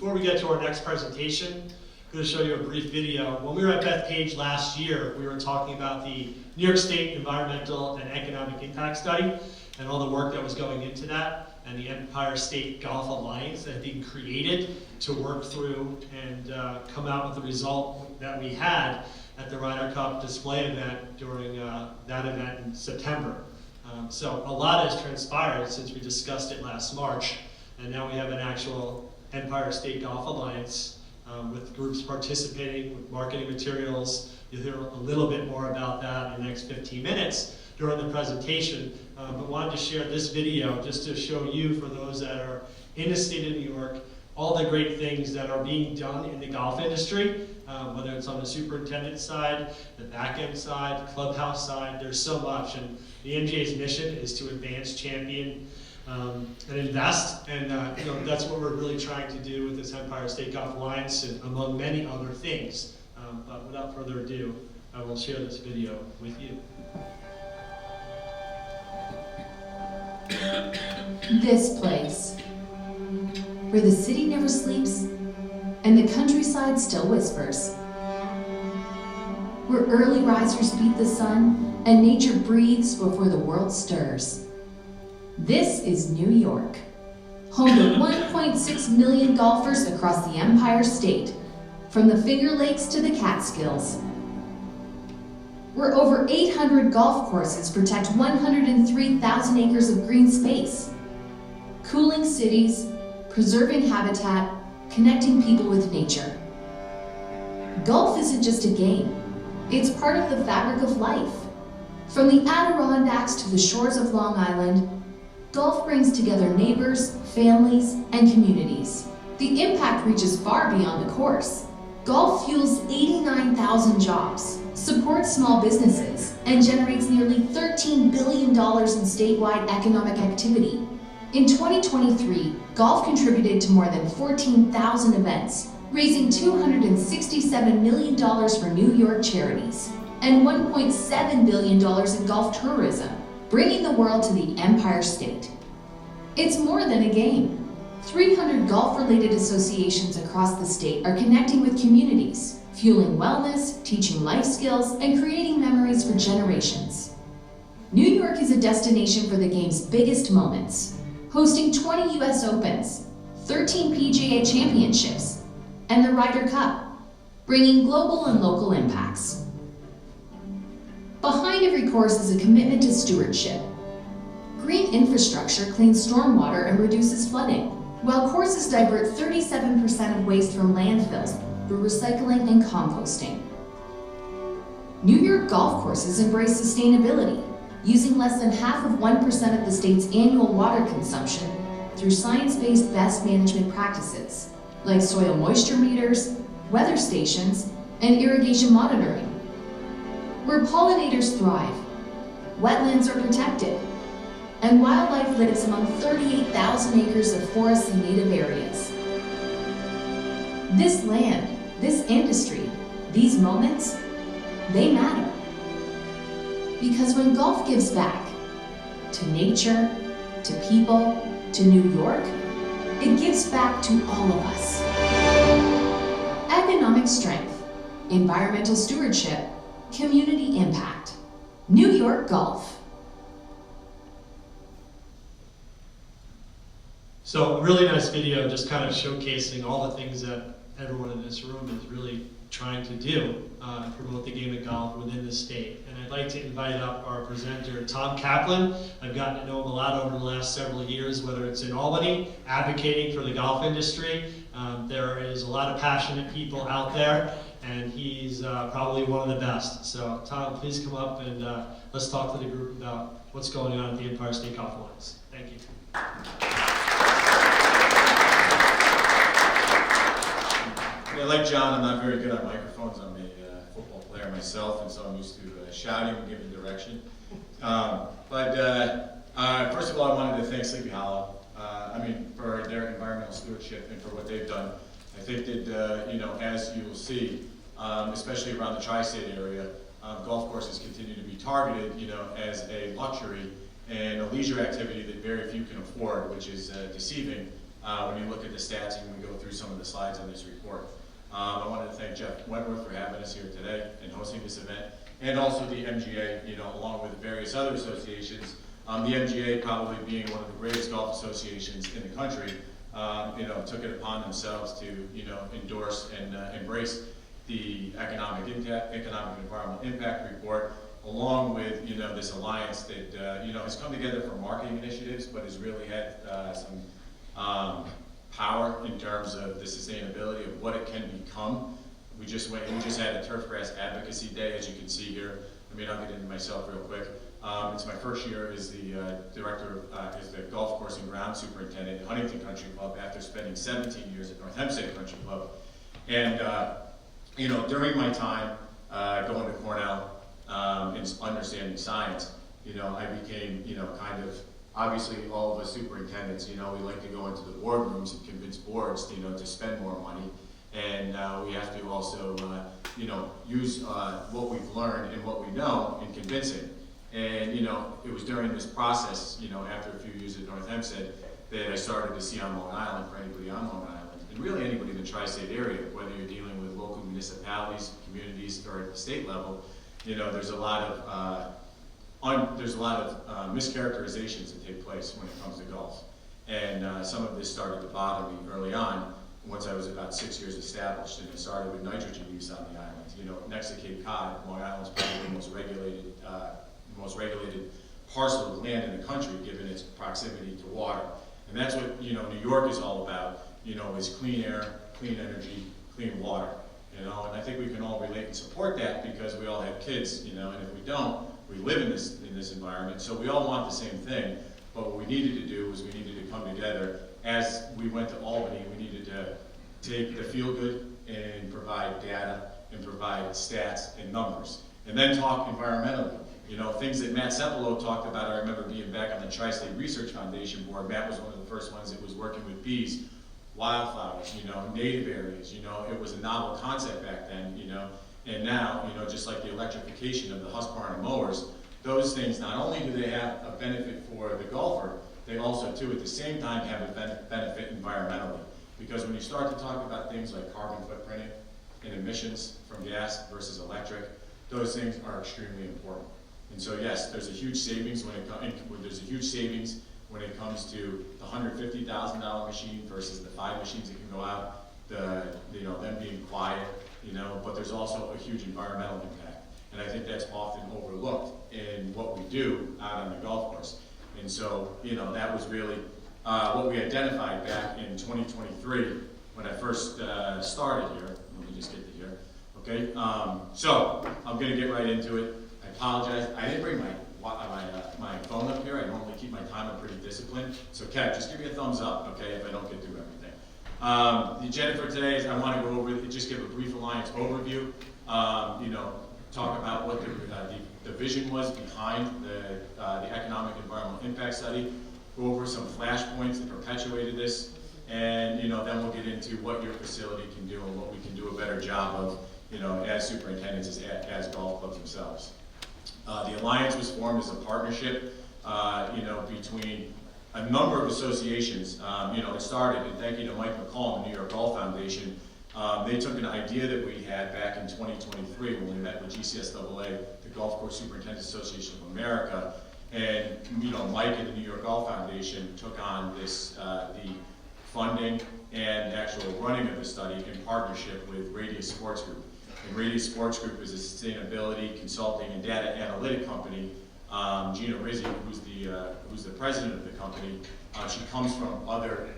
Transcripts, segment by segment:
before we get to our next presentation, I'm going to show you a brief video. When we were at Bethpage last year, we were talking about the New York State Environmental and Economic Impact Study and all the work that was going into that, and the Empire State Golf Alliance that had been created to work through and come out with the result that we had at the Ryder Cup display event during that event in September. So a lot has transpired since we discussed it last March, and now we have an actual Empire State Golf Alliance with groups participating with marketing materials. You'll hear a little bit more about that in the next 15 minutes during the presentation, but wanted to share this video just to show you, for those that are in the state of New York, all the great things that are being done in the golf industry, whether it's on the superintendent side, the back end side, clubhouse side. There's so much, and the NGA's mission is to advance, champion, and invest, and that's what we're really trying to do with this Empire State Golf Alliance, and among many other things. But without further ado, I will share this video with you. This place, where the city never sleeps and the countryside still whispers, where early risers beat the sun and nature breathes before the world stirs. This is New York, home to 1.6 million golfers across the Empire State, from the Finger Lakes to the Catskills. Where over 800 golf courses protect 103,000 acres of green space, cooling cities, preserving habitat, connecting people with nature. Golf isn't just a game, it's part of the fabric of life. From the Adirondacks to the shores of Long Island, golf brings together neighbors, families, and communities. The impact reaches far beyond the course. Golf fuels 89,000 jobs, supports small businesses, and generates nearly $13 billion in statewide economic activity. In 2023, golf contributed to more than 14,000 events, raising $267 million for New York charities, and $1.7 billion in golf tourism, bringing the world to the Empire State. It's more than a game. 300 golf-related associations across the state are connecting with communities, fueling wellness, teaching life skills, and creating memories for generations. New York is a destination for the game's biggest moments, hosting 20 US Opens, 13 PGA Championships, and the Ryder Cup, bringing global and local impacts. Behind every course is a commitment to stewardship. Green infrastructure cleans stormwater and reduces flooding, while courses divert 37% of waste from landfills through recycling and composting. New York golf courses embrace sustainability, using less than half of 1% of the state's annual water consumption through science-based best management practices, like soil moisture meters, weather stations, and irrigation monitoring. Where pollinators thrive, wetlands are protected, and wildlife lives among 38,000 acres of forests and native areas. This land, this industry, these moments, they matter. Because when golf gives back to nature, to people, to New York, it gives back to all of us. Economic strength, environmental stewardship, community impact. New York Golf. So a really nice video just kind of showcasing all the things that everyone in this room is really trying to do to promote the game of golf within the state. And I'd like to invite up our presenter, Tom Kaplun. I've gotten to know him a lot over the last several years, whether it's in Albany, advocating for the golf industry. There is a lot of passionate people out there, and he's probably one of the best. So Tom, please come up and let's talk to the group about what's going on at the Empire State Golf Alliance. Thank you. Yeah, like John, I'm not very good at microphones. I'm a football player myself, and so I'm used to shouting and giving direction. First of all, I wanted to thank Sleepy Hollow. For their environmental stewardship and for what they've done. I think that, as you will see, especially around the tri-state area, golf courses continue to be targeted, as a luxury and a leisure activity that very few can afford, which is deceiving when you look at the stats and we go through through some of the slides on this report. I wanted to thank Jeff Wentworth for having us here today and hosting this event, and also the MGA, you know, along with various other associations. The MGA probably being one of the greatest golf associations in the country, you know, took it upon themselves to, you know, endorse and embrace the economic and environmental impact report, along with, you know, this alliance that, you know, has come together for marketing initiatives, but has really had some power in terms of the sustainability of what it can become. We just had a turf grass advocacy day, as you can see here. I mean, I'll get into myself real quick. It's my first year as the as the golf course and ground superintendent at Huntington Country Club after spending 17 years at North Hempstead Country Club. And, you know, during my time going to Cornell and understanding science, you know, I became, you know, kind of, obviously all of us superintendents, you know, we like to go into the boardrooms and convince boards, you know, to spend more money. And we have to also, you know, use what we've learned and what we know in convincing. And, you know, it was during this process, you know, after a few years at North Hempstead, that I started to see on Long Island, for anybody on Long Island, and really anybody in the tri-state area, whether you're dealing with local municipalities, communities, or at the state level, you know, there's a lot of mischaracterizations that take place when it comes to golf. And some of this started to bother me early on, once I was about 6 years established, and it started with nitrogen use on the island. You know, next to Cape Cod, Long Island's probably the most regulated parcel of land in the country, given its proximity to water. And that's what, you know, New York is all about, you know, is clean air, clean energy, clean water. You know, and I think we can all relate and support that because we all have kids, you know, and if we don't, we live in this environment, so we all want the same thing. But what we needed to do was we needed to come together. As we went to Albany, we needed to take the feel good and provide data and provide stats and numbers, and then talk environmentally. You know, things that Matt Cepolo talked about. I remember being back on the Tri-State Research Foundation board. Matt was one of the first ones that was working with bees, wildflowers, you know, native areas. You know, it was a novel concept back then, you know. And now, you know, just like the electrification of the Husqvarna mowers, those things, not only do they have a benefit for the golfer, they also, too, at the same time, have a benefit environmentally. Because when you start to talk about things like carbon footprinting and emissions from gas versus electric, those things are extremely important. And so, yes, there's a huge savings when it comes to the $150,000 machine versus the 5 machines that can go out. You know, them being quiet. You know, but there's also a huge environmental impact. And I think that's often overlooked in what we do out on the golf course. And so, you know, that was really what we identified back in 2023 when I first started here. Let me just get to here. Okay, so I'm going to get right into it. I apologize. I didn't bring my phone up here. I normally keep my timer pretty disciplined. So, Kev, just give me a thumbs up, okay, if I don't get through everything. The agenda for today is I want to go over, just give a brief Alliance overview, you know, talk about what the vision was behind the Economic Environmental Impact Study, go over some flashpoints that perpetuated this, and, you know, then we'll get into what your facility can do and what we can do a better job of, you know, as superintendents, as golf clubs themselves. The Alliance was formed as a partnership, you know, between a number of associations. You know, it started, and thank you to Mike McCall and the New York Golf Foundation. They took an idea that we had back in 2023 when we met with GCSAA, the Golf Course Superintendents Association of America, and, you know, Mike and the New York Golf Foundation took on this, the funding and actual running of the study in partnership with Radius Sports Group. And Radius Sports Group is a sustainability consulting and data analytic company. Gina Rizzi, who's the president of the company, she comes from other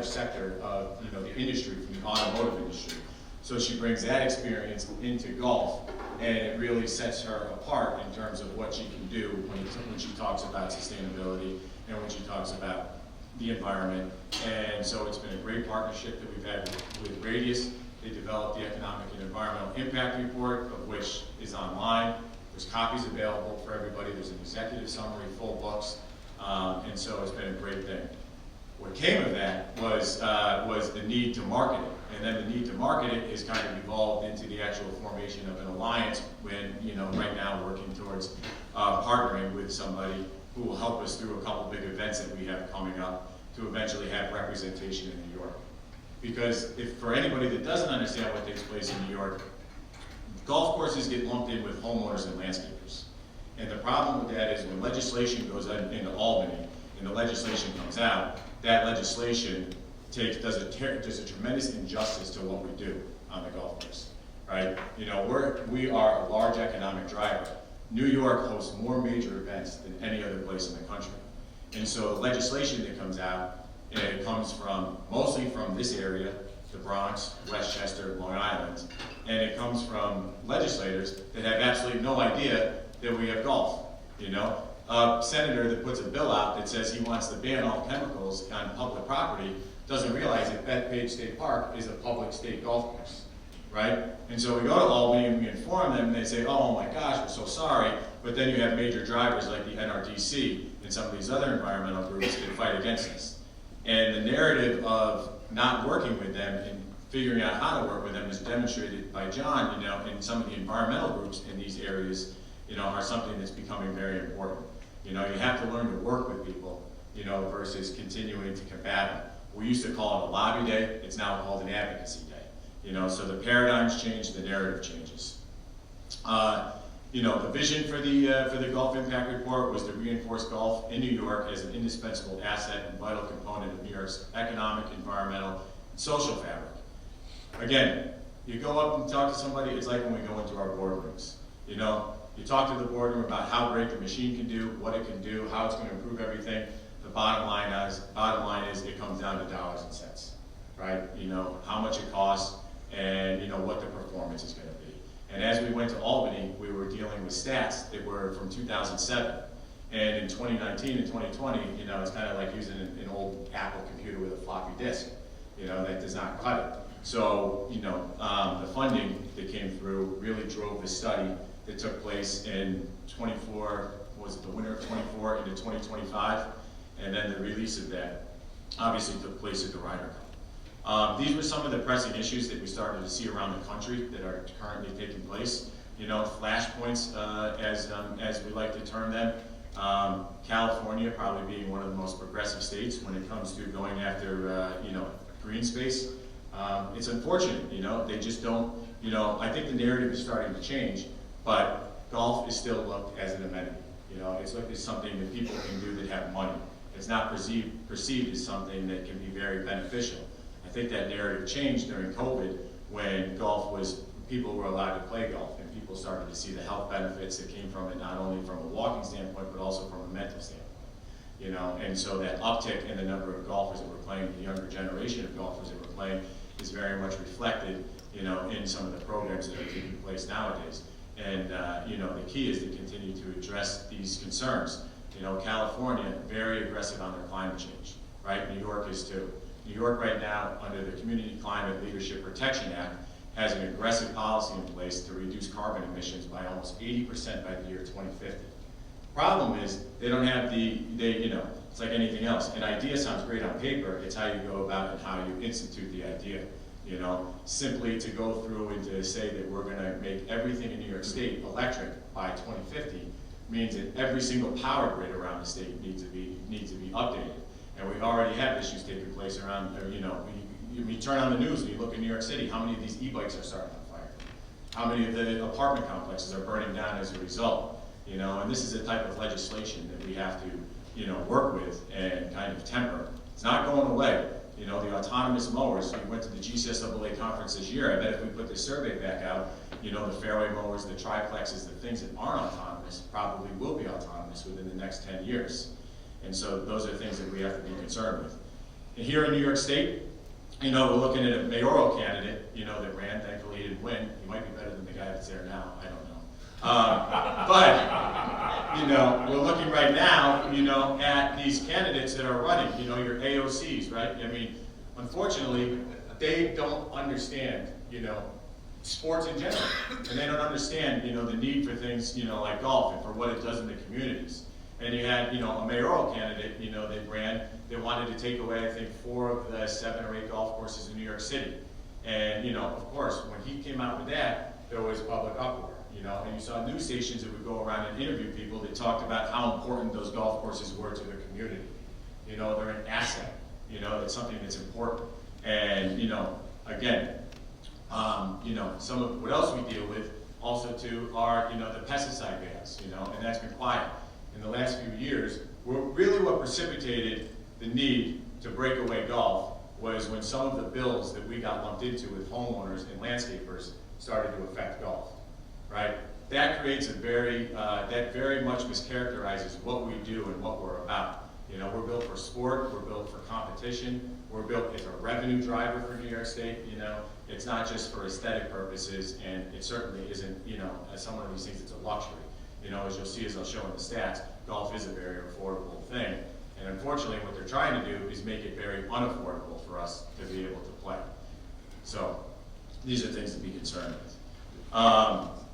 sector of, you know, the industry, from the automotive industry. So she brings that experience into golf, and it really sets her apart in terms of what she can do when she talks about sustainability and when she talks about the environment. And so it's been a great partnership that we've had with Radius. They developed the Economic and Environmental Impact Report, of which is online. There's copies available for everybody. There's an executive summary, full books, and so it's been a great thing. What came of that was the need to market it, and then the need to market it is kind of evolved into the actual formation of an alliance. When, you know, right now working towards partnering with somebody who will help us through a couple big events that we have coming up to eventually have representation in New York. Because if, for anybody that doesn't understand what takes place in New York, golf courses get lumped in with homeowners and landscapers. And the problem with that is when legislation goes into Albany and the legislation comes out, that legislation does a tremendous injustice to what we do on the golf course, right? You know, we are a large economic driver. New York hosts more major events than any other place in the country. And so the legislation that comes out, it comes mostly from this area, the Bronx, Westchester, Long Island, and it comes from legislators that have absolutely no idea that we have golf, you know? A senator that puts a bill out that says he wants to ban all chemicals on public property doesn't realize that Bethpage State Park is a public state golf course, right? And so we go to Albany and we inform them and they say, oh my gosh, we're so sorry, but then you have major drivers like the NRDC and some of these other environmental groups that fight against us. And the narrative of not working with them and figuring out how to work with them is demonstrated by John, you know, and some of the environmental groups in these areas, you know, are something that's becoming very important. You know, you have to learn to work with people, you know, versus continuing to combat them. We used to call it a lobby day, it's now called an advocacy day. You know, so the paradigms change, the narrative changes. You know, the vision for the Golf Impact Report was to reinforce golf in New York as an indispensable asset and vital component of New York's economic, environmental, and social fabric. Again, you go up and talk to somebody, it's like when we go into our boardrooms. You know, you talk to the boardroom about how great the machine can do, what it can do, how it's going to improve everything. The bottom line is it comes down to dollars and cents, right? You know, how much it costs and, you know, what the performance is going to be. And as we went to Albany, we were dealing with stats that were from 2007. And in 2019 and 2020, you know, it's kind of like using an old Apple computer with a floppy disk. You know, that does not cut it. So, you know, the funding that came through really drove the study that took place in the winter of 24 into 2025. And then the release of that obviously took place at the Ryder Cup. These were some of the pressing issues that we started to see around the country that are currently taking place. You know, flashpoints, as we like to term them. California probably being one of the most progressive states when it comes to going after, you know, green space. It's unfortunate, you know, they just don't, you know, I think the narrative is starting to change, but golf is still looked as an amenity. You know, it's looked as something that people can do that have money. It's not perceived as something that can be very beneficial. I think that narrative changed during COVID when people were allowed to play golf and people started to see the health benefits that came from it, not only from a walking standpoint, but also from a mental standpoint. You know, and so that uptick in the number of golfers that were playing, the younger generation of golfers that were playing, is very much reflected, you know, in some of the programs that are taking place nowadays. And, you know, the key is to continue to address these concerns. You know, California, very aggressive on their climate change, right? New York is too. New York right now, under the Community Climate Leadership Protection Act, has an aggressive policy in place to reduce carbon emissions by almost 80% by the year 2050. Problem is, they don't have you know, it's like anything else. An idea sounds great on paper, it's how you go about and how you institute the idea. You know, simply to go through and to say that we're gonna make everything in New York State electric by 2050 means that every single power grid around the state needs to be updated. And we already have issues taking place around, you know, you turn on the news and you look in New York City, how many of these e-bikes are starting on fire? How many of the apartment complexes are burning down as a result? You know, and this is the type of legislation that we have to, you know, work with and kind of temper. It's not going away. You know, the autonomous mowers, we went to the GCSAA conference this year. I bet if we put this survey back out, you know, the fairway mowers, the triplexes, the things that aren't autonomous probably will be autonomous within the next 10 years. And so those are things that we have to be concerned with. And here in New York State, you know, we're looking at a mayoral candidate, you know, that ran. Thankfully he didn't win. He might be better than the guy that's there now. I don't know. But, you know, we're looking right now, you know, at these candidates that are running, you know, your AOCs, right? I mean, unfortunately, they don't understand, you know, sports in general. And they don't understand, you know, the need for things, you know, like golf and for what it does in the communities. And you had, you know, a mayoral candidate, you know, that ran, they wanted to take away, I think, 4 of the 7 or 8 golf courses in New York City. And, you know, of course, when he came out with that, there was public uproar. You know, and you saw news stations that would go around and interview people that talked about how important those golf courses were to their community. You know, they're an asset. You know, it's something that's important. And, again, some of what else we deal with also too are, the pesticide bans, and that's been quiet. In the last few years, really what precipitated the need to break away golf was when some of the bills that we got lumped into with homeowners and landscapers started to affect golf, right? That creates that very much mischaracterizes what we do and what we're about. We're built for sport, we're built for competition, we're built as a revenue driver for New York State, It's not just for aesthetic purposes, and it certainly isn't, as some of these things, it's a luxury. As you'll see as I'll show in the stats, golf is a very affordable thing. And unfortunately, what they're trying to do is make it very unaffordable for us to be able to play. So, these are things to be concerned with.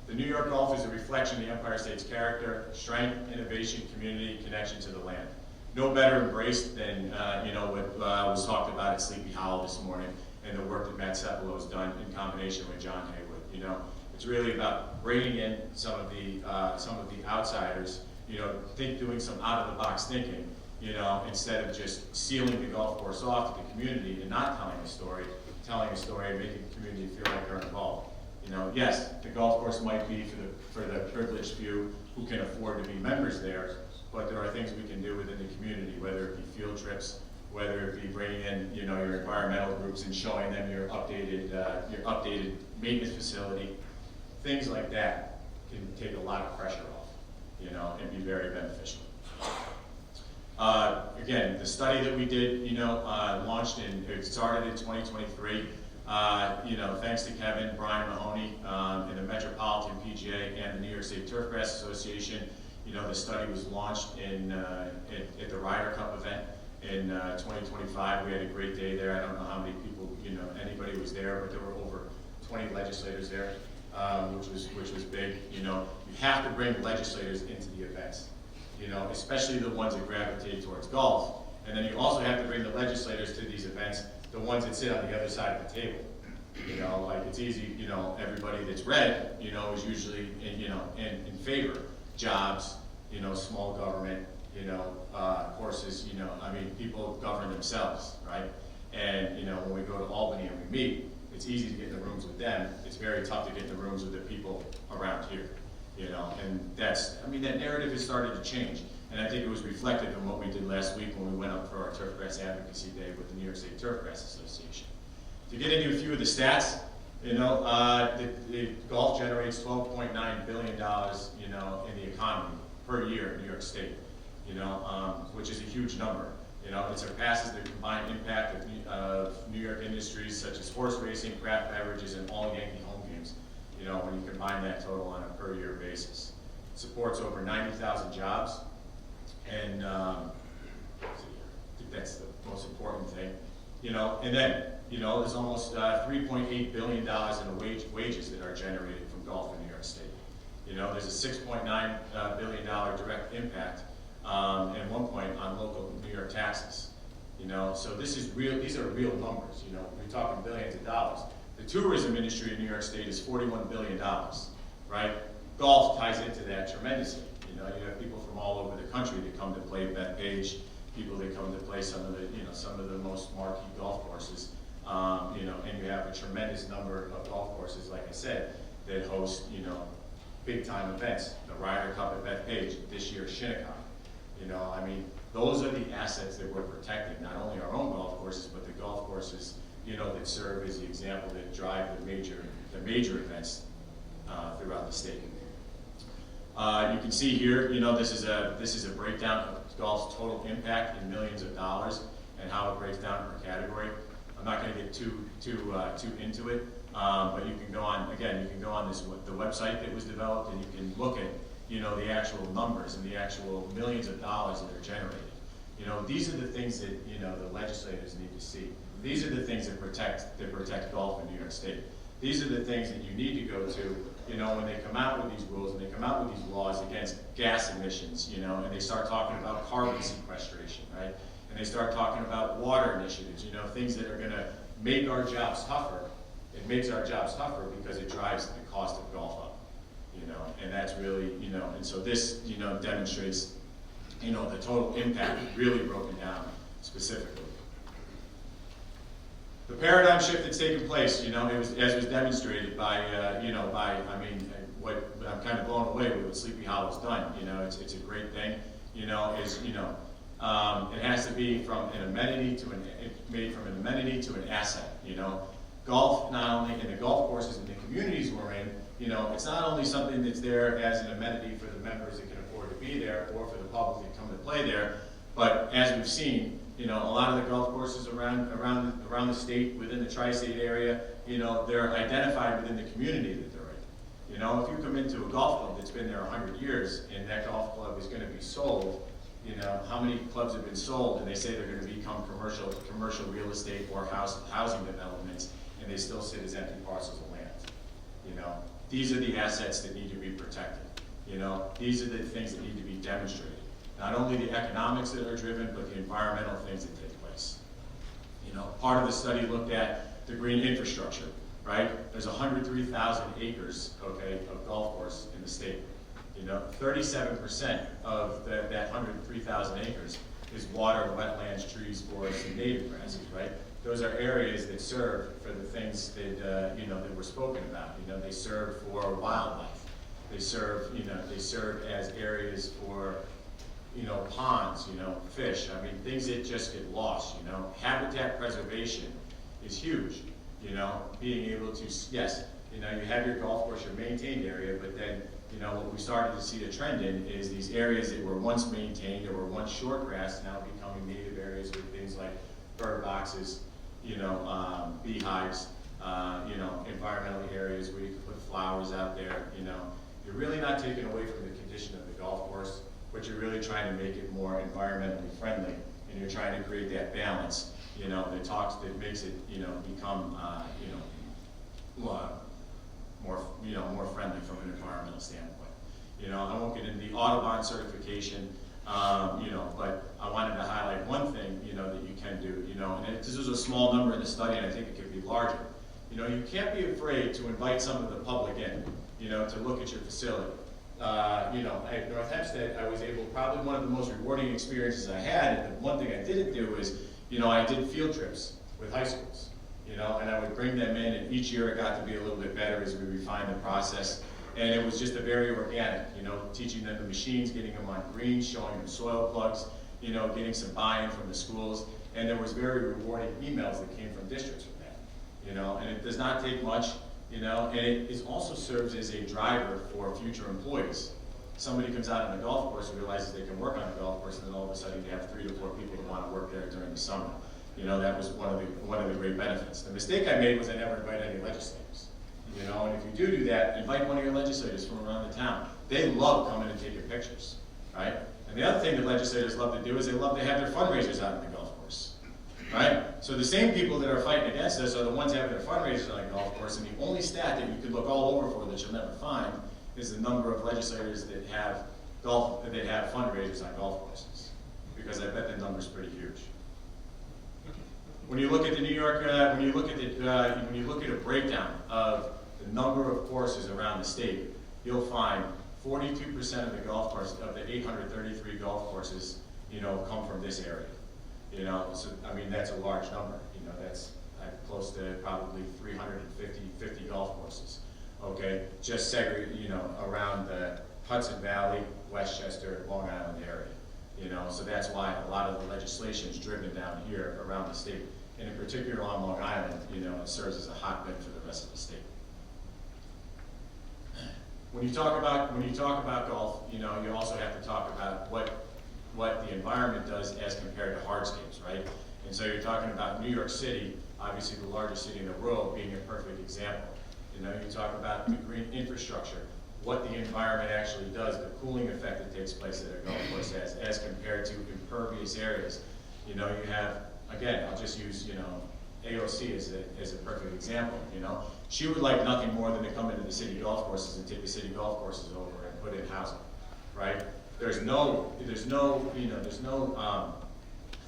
The New York golf is a reflection of the Empire State's character, strength, innovation, community, connection to the land. No better embraced than what was talked about at Sleepy Hollow this morning, and the work that Matt Cepolo has done in combination with John Haywood. It's really about bringing in some of the outsiders. Doing some out-of-the-box thinking. Instead of just sealing the golf course off to the community and not telling a story and making the community feel like they're involved. Yes, the golf course might be for the privileged few who can afford to be members there, but there are things we can do within the community, whether it be field trips, whether it be bringing in, your environmental groups and showing them your updated maintenance facility. Things like that can take a lot of pressure off, and be very beneficial. Again, the study that we did, it started in 2023. Thanks to Kevin, Brian Mahoney, and the Metropolitan PGA and the New York State Turfgrass Association. The study was launched at the Ryder Cup event in 2025. We had a great day there. I don't know how many people, anybody was there, but there were over 20 legislators there, which was big. You have to bring legislators into the events. Especially the ones that gravitate towards golf. And then you also have to bring the legislators to these events, the ones that sit on the other side of the table. It's easy, everybody that's red, is usually, in favor. Jobs, small government, courses, people govern themselves, right? And, when we go to Albany and we meet, it's easy to get in the rooms with them. It's very tough to get in the rooms with the people around here. And that narrative has started to change. And I think it was reflected in what we did last week when we went up for our Turfgrass Advocacy Day with the New York State Turfgrass Association. To get into a few of the stats, the golf generates $12.9 billion, in the economy per year in New York State, which is a huge number. It surpasses the combined impact of New York industries such as horse racing, craft beverages, and all Yankee home games. When you combine that total on a per year basis. It supports over 90,000 jobs, and I think that's the most important thing. And then, there's almost $3.8 billion in wages that are generated from golf in New York State. There's a $6.9 billion direct impact, and 1 point on local New York taxes. So this is real, these are real numbers, we're talking billions of dollars. The tourism industry in New York State is $41 billion, right? Golf ties into that tremendously. You have people from all over the country that come to play Bethpage, people that come to play some of the most marquee golf courses. And you have a tremendous number of golf courses, like I said, that host, big time events. The Ryder Cup at Bethpage, this year Shinnecock. Those are the assets that we're protecting, not only our own golf courses, but the golf courses that serve as the example that drive the major events throughout the state. You can see here, this is a breakdown of golf's total impact in millions of dollars and how it breaks down per category. I'm not going to get too into it, but you can go on the website that was developed, and you can look at the actual numbers and the actual millions of dollars that are generated. These are the things that the legislators need to see. These are the things that protect golf in New York State. These are the things that you need to go to, when they come out with these rules and they come out with these laws against gas emissions, and they start talking about carbon sequestration, right? And they start talking about water initiatives, things that are going to make our jobs tougher. It makes our jobs tougher because it drives the cost of golf up, and that's really, and so this, demonstrates, the total impact really broken down specifically. The paradigm shift that's taken place, you know, it was, as was demonstrated by, you know, I mean, what I'm kind of blown away with what Sleepy Hollow's done. You know, it's a great thing. You know, it has to be from an amenity to made from an amenity to an asset. You know, golf not only in the golf courses and the communities we're in. You know, it's not only something that's there as an amenity for the members that can afford to be there, or for the public that come to play there, but as we've seen, you know, a lot of the golf courses around the state, within the tri-state area, you know, they're identified within the community that they're in. You know, if you come into a golf club that's been there 100 years, and that golf club is going to be sold, you know, how many clubs have been sold, and they say they're going to become commercial real estate or housing developments, and they still sit as empty parcels of land. You know, these are the assets that need to be protected. You know, these are the things that need to be demonstrated. Not only the economics that are driven, but the environmental things that take place. You know, part of the study looked at the green infrastructure, right? There's 103,000 acres, okay, of golf course in the state. You know, 37% of that 103,000 acres is water, wetlands, trees, forests, and native grasses, right? Those are areas that serve for the things that, you know, that were spoken about. You know, they serve for wildlife. They serve, you know, they serve as areas for, you know, ponds, you know, fish. I mean, things that just get lost, you know. Habitat preservation is huge, you know, being able to, yes, you know, you have your golf course, your maintained area, but then, you know, what we started to see the trend in is these areas that were once maintained or were once short grass now becoming native areas with things like bird boxes, you know, beehives, you know, environmental areas where you can put flowers out there, you know. You're really not taking away from the condition of the golf course, but you're really trying to make it more environmentally friendly, and you're trying to create that balance, you know, that makes it, you know, become, you know, more friendly from an environmental standpoint. You know, I won't get into the Audubon certification, you know, but I wanted to highlight one thing, you know, that you can do, you know, and this is a small number in the study, and I think it could be larger. You know, you can't be afraid to invite some of the public in, you know, to look at your facility. You know, at North Hempstead, I was able, probably one of the most rewarding experiences I had, and the one thing I didn't do is, you know, I did field trips with high schools, you know, and I would bring them in, and each year it got to be a little bit better as we refined the process. And it was just a very organic, you know, teaching them the machines, getting them on greens, showing them soil plugs, you know, getting some buy-in from the schools. And there was very rewarding emails that came from districts from that, you know, and it does not take much, you know, and it also serves as a driver for future employees. Somebody comes out on a golf course and realizes they can work on a golf course, and then all of a sudden you have 3 to 4 people that want to work there during the summer. You know, that was one of the great benefits. The mistake I made was I never invited any legislators. You know, and if you do that, invite one of your legislators from around the town. They love coming and taking pictures, right? And the other thing that legislators love to do is they love to have their fundraisers out on the golf course, right? So the same people that are fighting against us are the ones having their fundraisers on the golf course, and the only stat that you could look all over for that you'll never find is the number of legislators that have fundraisers on golf courses, because I bet the number's pretty huge. When you look at the New York, when you look at a breakdown of the number of courses around the state, you'll find 42% of the golf courses, of the 833 golf courses, you know, come from this area. You know, so I mean that's a large number. You know, that's close to probably 350 golf courses. Okay, just segregated, you know, around the Hudson Valley, Westchester, Long Island area. You know, so that's why a lot of the legislation is driven down here around the state, and in particular on Long Island. You know, it serves as a hotbed for the rest of the state. When you talk about golf, you know, you also have to talk about what the environment does as compared to hardscapes, right? And so you're talking about New York City, obviously the largest city in the world, being a perfect example. You know, you talk about the green infrastructure, what the environment actually does, the cooling effect that takes place at a golf course has, as compared to impervious areas. You know, you have, again, I'll just use, you know, AOC as a perfect example. You know, she would like nothing more than to come into the city golf courses and take the city golf courses over and put in housing, right? There's no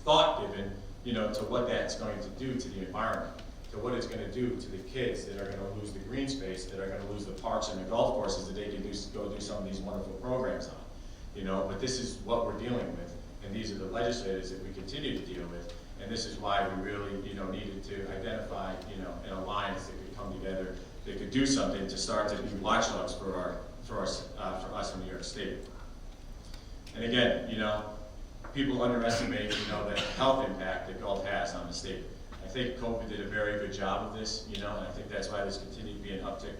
thought given, you know, to what that's going to do to the environment, to what it's going to do to the kids that are going to lose the green space, that are going to lose the parks and the golf courses that they can go do some of these wonderful programs on. You know, but this is what we're dealing with, and these are the legislators that we continue to deal with, And this is why we really, needed to identify, an alliance that could come together, that could do something to start to be watchdogs for us in New York State. And again, people underestimate, the health impact that golf has on the state. I think COVID did a very good job of this, and I think that's why there's continued to be an uptick,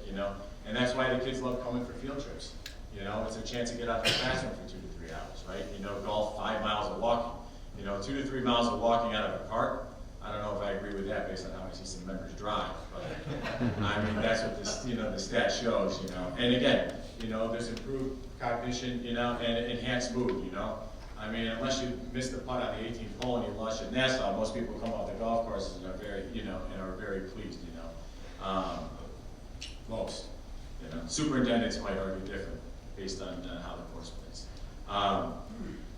and that's why the kids love coming for field trips. It's a chance to get out of the classroom for 2 to 3 hours, right? Golf, 5 miles of walking. 2 to 3 miles of walking out of a park. I don't know if I agree with that based on how I see some members drive, but I mean that's what this, the stat shows, And again, there's improved cognition, and enhanced mood, I mean, unless you miss the putt on the 18th hole and you lost your Nassau, most people come off the golf courses and are very, and are very pleased, Most, Superintendents might argue different based on how the course plays.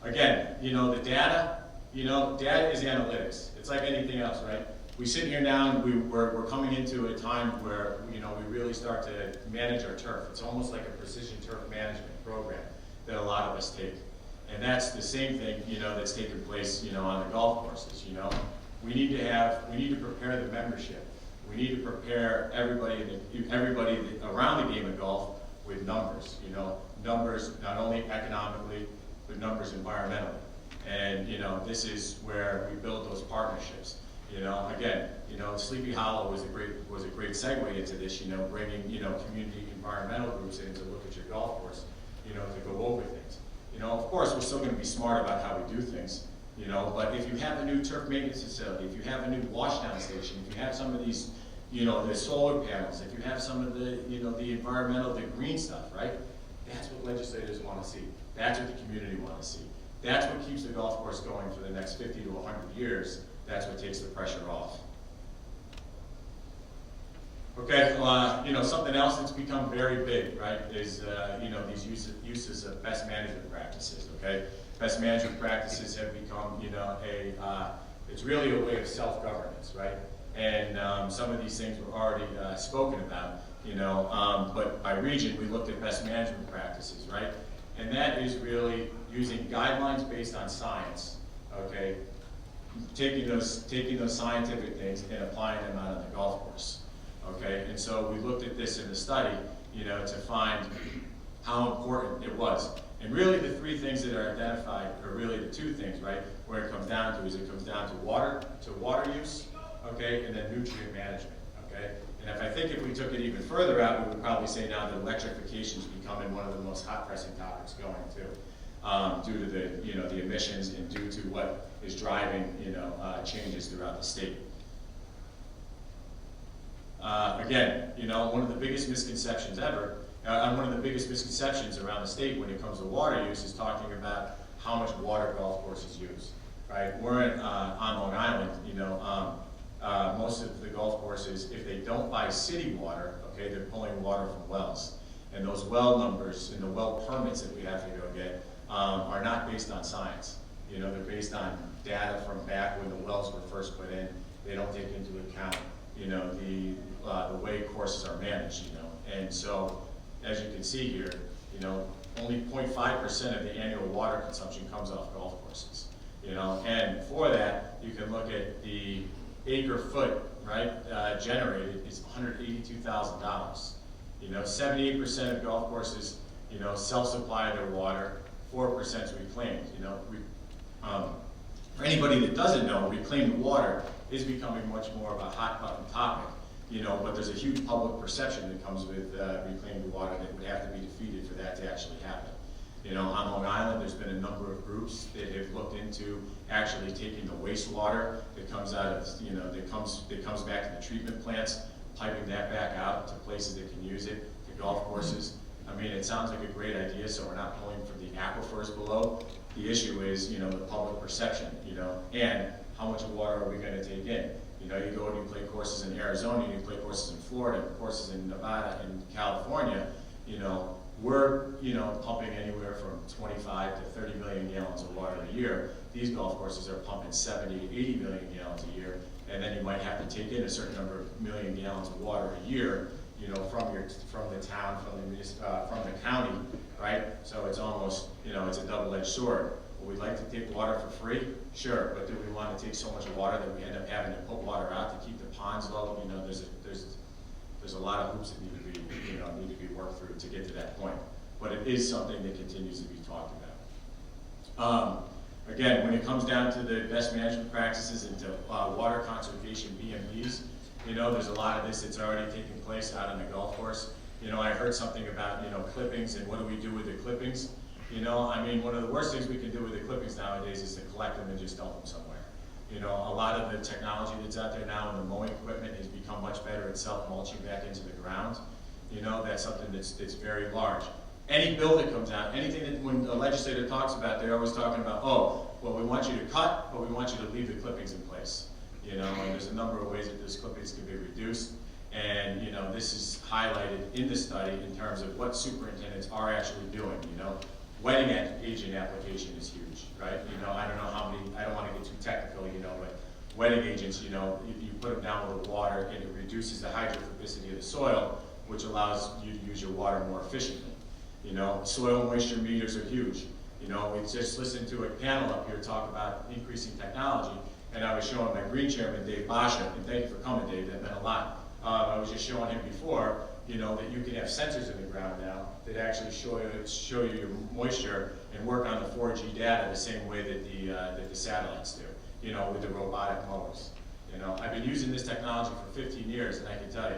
Again, the data, data is analytics. It's like anything else, right? We sit here now and we're coming into a time where, we really start to manage our turf. It's almost like a precision turf management program that a lot of us take. And that's the same thing, that's taking place, on the golf courses, We need to prepare the membership. We need to prepare everybody around the game of golf with numbers, numbers not only economically, but numbers environmentally. And, this is where we build those partnerships. Again, Sleepy Hollow was a great segue into this, bringing, community environmental groups in to look at your golf course, to go over things. Of course, we're still going to be smart about how we do things, but if you have a new turf maintenance facility, if you have a new washdown station, if you have some of these, the solar panels, if you have some of the, the environmental, the green stuff, right? That's what legislators want to see. That's what the community want to see. That's what keeps the golf course going for the next 50 to 100 years. That's what takes the pressure off. Okay, something else that's become very big, right, is, these uses of best management practices, okay? Best management practices have become, it's really a way of self-governance, right? And some of these things were already spoken about, but by region, we looked at best management practices, right? And that is really using guidelines based on science, okay? Taking those scientific things and applying them out on the golf course. Okay, and so we looked at this in the study, to find how important it was. And really the 3 things that are identified are really the 2 things, right? Where it comes down to is it comes down to water use, okay, and then nutrient management, okay? And if we took it even further out, we would probably say now that electrification is becoming one of the most hot pressing topics going too, due to the emissions and due to what is driving, changes throughout the state. Again, one of the biggest misconceptions ever, one of the biggest misconceptions around the state when it comes to water use is talking about how much water golf courses use, right? We're on Long Island, most of the golf courses, if they don't buy city water, okay, they're pulling water from wells. And those well numbers and the well permits that we have to go get are not based on science. They're based on data from back when the wells were first put in. They don't take into account the way courses are managed, And so, as you can see here, only 0.5% of the annual water consumption comes off golf courses, And for that, you can look at the acre foot, right, generated is $182,000. 78% of golf courses, self-supply their water, 4% is reclaimed, For anybody that doesn't know, reclaimed water is becoming much more of a hot button topic, but there's a huge public perception that comes with reclaimed water that would have to be defeated for that to actually happen. On Long Island, there's been a number of groups that have looked into actually taking the wastewater that comes out of, that comes back to the treatment plants, piping that back out to places that can use it, to golf courses. I mean, it sounds like a great idea, so we're not pulling from the aquifers below. The issue is, the public perception, and how much water are we going to take in? You go and you play courses in Arizona, you play courses in Florida, courses in Nevada and California, we're, pumping anywhere from 25 to 30 million gallons of water a year. These golf courses are pumping 70 to 80 million gallons a year, and then you might have to take in a certain number of million gallons of water a year, from the town, from the county, right? So it's almost, it's a double-edged sword. Would we like to take water for free? Sure, but do we want to take so much water that we end up having to put water out to keep the ponds low? You know, there's a lot of hoops that need to be worked through to get to that point. But it is something that continues to be talked about. Again, when it comes down to the best management practices and to water conservation BMPs, you know, there's a lot of this that's already taking place out on the golf course. You know, I heard something about, you know, clippings and what do we do with the clippings? You know, I mean, one of the worst things we can do with the clippings nowadays is to collect them and just dump them somewhere. You know, a lot of the technology that's out there now and the mowing equipment has become much better at self-mulching back into the ground. You know, that's something that's very large. Any bill that comes out, anything that when a legislator talks about, they're always talking about, oh, well, we want you to cut, but we want you to leave the clippings in place. You know, and there's a number of ways that those clippings can be reduced. And, you know, this is highlighted in the study in terms of what superintendents are actually doing, you know. Wetting agent application is huge, right? You know, I don't know how many, I don't want to get too technical, you know, but wetting agents, you know, you put them down with the water and it reduces the hydrophobicity of the soil, which allows you to use your water more efficiently. You know, soil moisture meters are huge. You know, we just listened to a panel up here talk about increasing technology, and I was showing my green chairman, Dave Basha, and thank you for coming, Dave, that meant a lot. I was just showing him before, you know, that you can have sensors in the ground now that actually show you your moisture and work on the 4G data the same way that the satellites do, you know, with the robotic mowers. You know, I've been using this technology for 15 years, and I can tell you,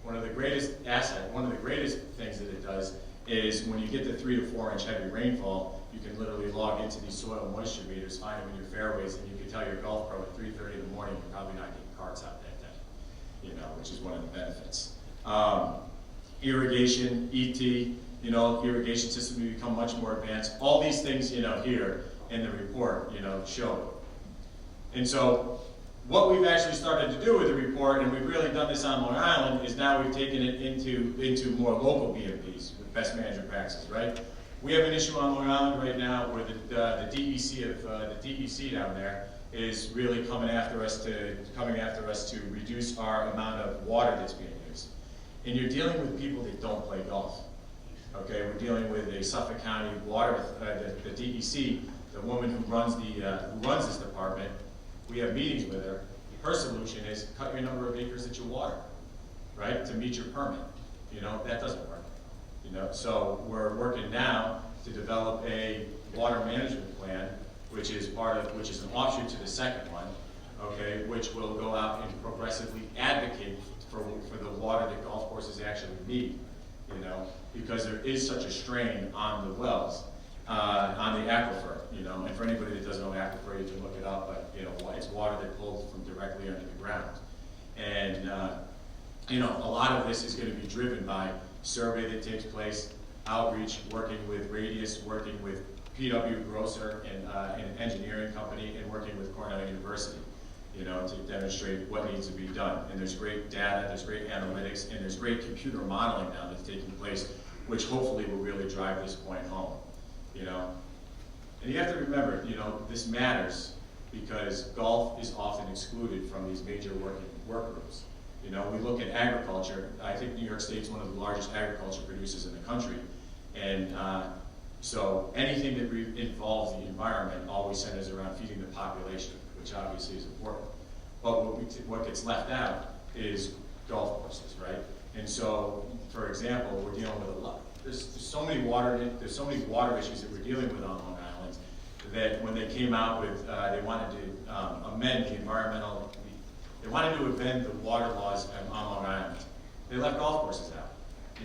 one of the greatest things that it does is when you get the 3 to 4 inch heavy rainfall, you can literally log into these soil moisture meters, find them in your fairways, and you can tell your golf pro at 3:30 in the morning you're probably not getting carts out that day, you know, which is one of the benefits. Irrigation, ET, you know, irrigation system will become much more advanced. All these things, you know, here in the report, you know, show. And so what we've actually started to do with the report, and we've really done this on Long Island, is now we've taken it into more local BMPs with best management practices, right? We have an issue on Long Island right now where the DEC down there is really coming after us to reduce our amount of water that's being used. And you're dealing with people that don't play golf. Okay, we're dealing with a Suffolk County water, the DEC, the woman who runs this department. We have meetings with her. Her solution is cut your number of acres that you water, right, to meet your permit. You know, that doesn't work. You know, so we're working now to develop a water management plan, which is an offshoot to the second one, okay, which will go out and progressively advocate for the water that golf courses actually need, you know, because there is such a strain on the wells, on the aquifer, you know, and for anybody that doesn't know aquifer, you can look it up, but, you know, it's water that pulls from directly under the ground. And, you know, a lot of this is going to be driven by survey that takes place, outreach, working with Radius, working with PW Grosser and an engineering company, and working with Cornell University, you know, to demonstrate what needs to be done. And there's great data, there's great analytics, and there's great computer modeling now that's taking place, which hopefully will really drive this point home, you know. And you have to remember, you know, this matters because golf is often excluded from these major work groups. You know, we look at agriculture. I think New York State's one of the largest agriculture producers in the country. And so anything that involves the environment always centers around feeding the population, which obviously is important. But what gets left out is golf courses, right? And so, for example, we're dealing with a lot. There's so many water issues that we're dealing with on Long Island that when they came out with, they wanted to amend the environmental. They wanted to amend the water laws on Long Island. They left golf courses out,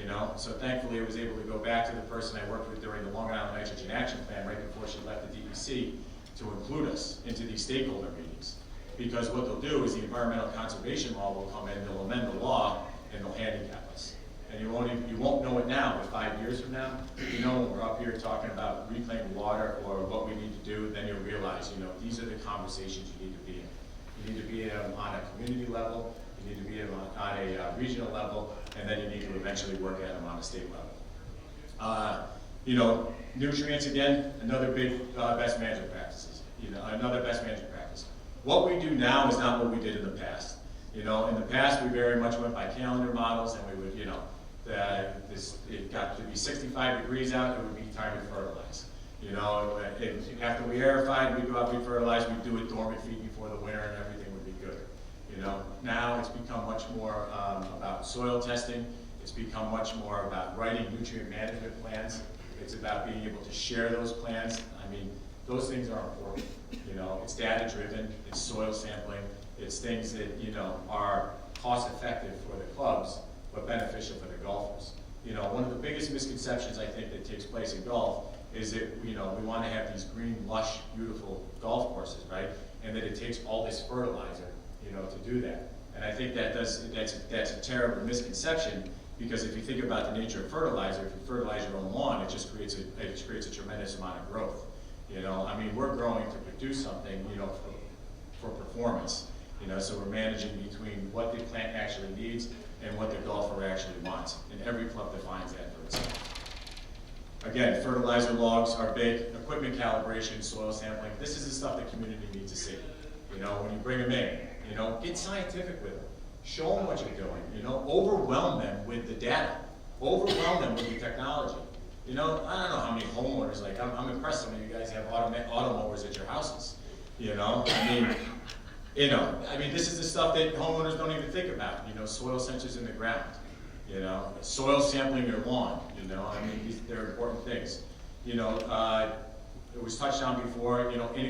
you know? So thankfully I was able to go back to the person I worked with during the Long Island Nitrogen Action Plan right before she left the DEC to include us into these stakeholder meetings. Because what they'll do is the environmental conservation law will come in, they'll amend the law, and they'll handicap us. And you won't know it now, but 5 years from now, you know, when we're up here talking about reclaimed water or what we need to do, then you'll realize, you know, these are the conversations you need to be in. You need to be on a community level, you need to be on a regional level, and then you need to eventually work at them on a state level. You know, nutrients again, another big best management practices. You know, another best management practice. What we do now is not what we did in the past. You know, in the past we very much went by calendar models, and we would, you know, it got to be 65 degrees out, it would be time to fertilize. You know, after we aerify, we go out, we fertilize, we do it dormant feed before the winter, and everything would be good. You know, now it's become much more about soil testing. It's become much more about writing nutrient management plans. It's about being able to share those plans. I mean, those things are important. You know, it's data driven, it's soil sampling, it's things that, you know, are cost effective for the clubs, but beneficial for the golfers. You know, one of the biggest misconceptions I think that takes place in golf is that, you know, we want to have these green, lush, beautiful golf courses, right? And that it takes all this fertilizer, you know, to do that. And I think that's a terrible misconception, because if you think about the nature of fertilizer, if you fertilize your own lawn, it just creates a tremendous amount of growth. You know, I mean, we're growing to produce something, you know, for performance. You know, so we're managing between what the plant actually needs and what the golfer actually wants. And every club defines that for itself. Again, fertilizer logs are big, equipment calibration, soil sampling. This is the stuff the community needs to see. You know, when you bring them in, you know, get scientific with them. Show them what you're doing, you know, overwhelm them with the data. Overwhelm them with the technology. You know, I don't know how many homeowners, like, I'm impressed some of you guys have automowers at your houses. You know, I mean, this is the stuff that homeowners don't even think about. You know, soil sensors in the ground. You know, soil sampling your lawn. You know, I mean, they're important things. You know, it was touched on before. You know, the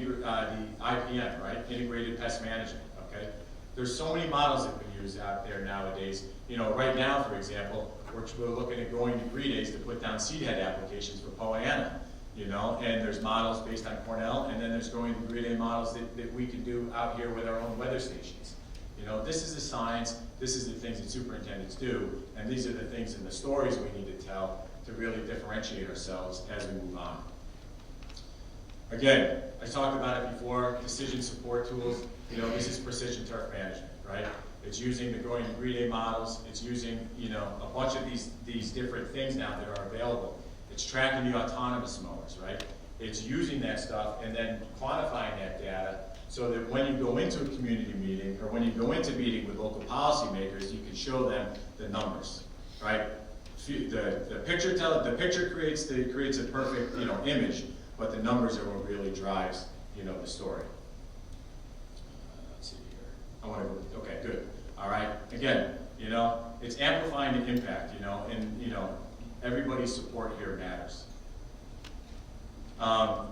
IPM, right? Integrated Pest Management. Okay, there's so many models that we use out there nowadays. You know, right now, for example, we're looking at going to Green Days to put down seed head applications for Poana. You know, and there's models based on Cornell, and then there's going to Green Day models that we can do out here with our own weather stations. You know, this is the science, this is the things that superintendents do, and these are the things and the stories we need to tell to really differentiate ourselves as we move on. Again, I talked about it before, decision support tools. You know, this is precision turf management, right? It's using the Growing to Green Day models. It's using, you know, a bunch of these different things now that are available. It's tracking the autonomous mowers, right? It's using that stuff and then quantifying that data so that when you go into a community meeting or when you go into meeting with local policymakers, you can show them the numbers, right? The picture creates a perfect, you know, image, but the numbers are what really drives, you know, the story. Let's see here. Okay, good. All right. Again, you know, it's amplifying the impact, you know, and you know, everybody's support here matters.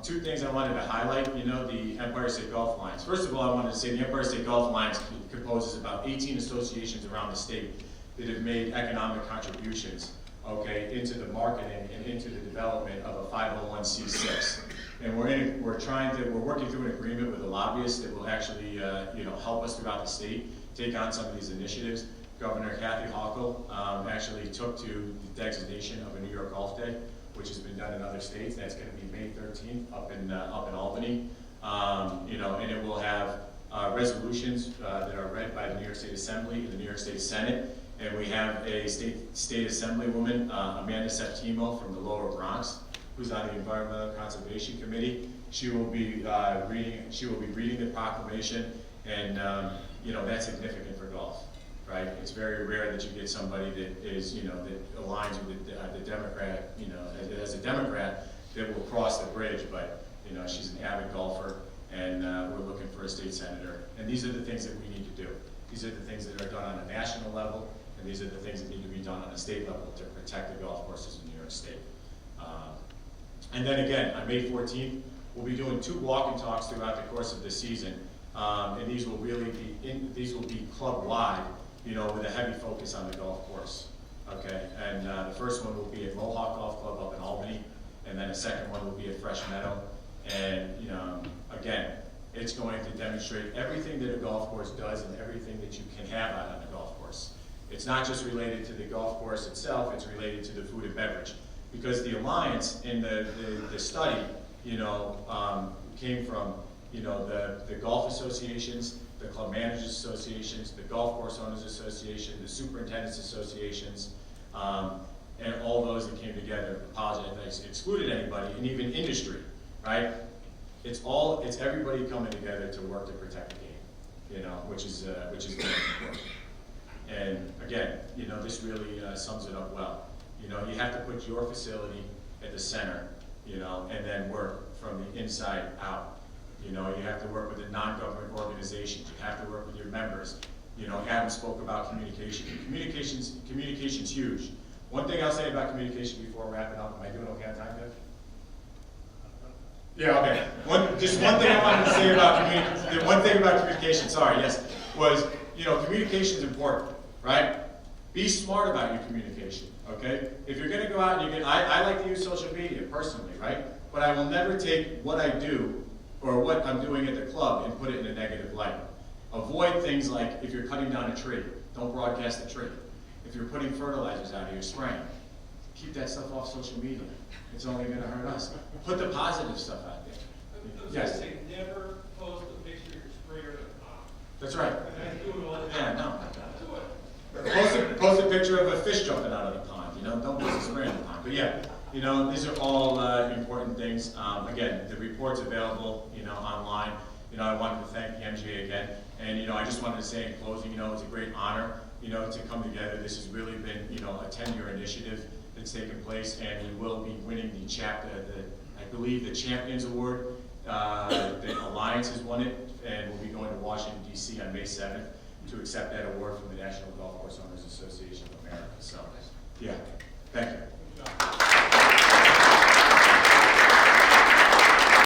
Two things I wanted to highlight, you know, the Empire State Golf Alliance. First of all, I wanted to say the Empire State Golf Alliance composes about 18 associations around the state that have made economic contributions, okay, into the marketing and into the development of a 501c6. And we're working through an agreement with a lobbyist that will actually, you know, help us throughout the state take on some of these initiatives. Governor Kathy Hochul actually took to the designation of a New York Golf Day, which has been done in other states. That's going to be May 13th up in Albany. You know, and it will have resolutions that are read by the New York State Assembly and the New York State Senate. And we have a state assemblywoman, Amanda Septimo from the Lower Bronx, who's on the Environmental Conservation Committee. She will be reading the proclamation, and you know, that's significant for golf. Right? It's very rare that you get somebody that is, you know, that aligns with the Democrat, you know, as a Democrat that will cross the bridge, but, you know, she's an avid golfer, and we're looking for a state senator. And these are the things that we need to do. These are the things that are done on a national level, and these are the things that need to be done on a state level to protect the golf courses in New York State. And then again, on May 14th, we'll be doing 2 walk and talks throughout the course of the season, and these will really be club-wide, you know, with a heavy focus on the golf course, okay? And the first one will be at Mohawk Golf Club up in Albany, and then the second one will be at Fresh Meadow. And, you know, again, it's going to demonstrate everything that a golf course does and everything that you can have out on the golf course. It's not just related to the golf course itself, it's related to the food and beverage. Because the Alliance in the study, you know, came from, you know, the golf associations, the club managers associations, the golf course owners association, the superintendents associations, and all those that came together. Apologize if I excluded anybody, and even industry, right? It's everybody coming together to work to protect the game, you know, which is very important. And again, you know, this really sums it up well. You know, you have to put your facility at the center you know, and then work from the inside out. You know, you have to work with the non-government organizations, you have to work with your members. You know, Adam spoke about communication. Communication's huge. One thing I'll say about communication before wrapping up, am I doing okay on time, Jeff? Yeah, okay. Just one thing I wanted to say about one thing about communication, sorry, yes, was, you know, communication is important, right? Be smart about your communication, okay? If you're gonna go out and I like to use social media personally, right? But I will never take what I do or what I'm doing at the club and put it in a negative light. Avoid things like, if you're cutting down a tree, don't broadcast the tree. If you're putting fertilizers out, or you're spraying, keep that stuff off social media. It's only gonna hurt us. Put the positive stuff out there. Yes. Say never post a picture of your sprayer in a pond. That's right. I do it all the Yeah, time. no. Do it. Post a picture of a fish jumping out of the pond, you know, don't post a spray in the pond. But yeah, you know, these are all important things. Again, the report's available, you know, online. You know, I wanted to thank the MGA again. And, you know, I just wanted to say in closing, you know, it's a great honor, you know, to come together. This has really been, you know, a 10-year initiative that's taken place, and we will be winning I believe the Champions Award. The Alliance has won it, and we'll be going to Washington, D.C. on May 7th to accept that award from the National Golf Course Owners Association of America. So, yeah, thank you.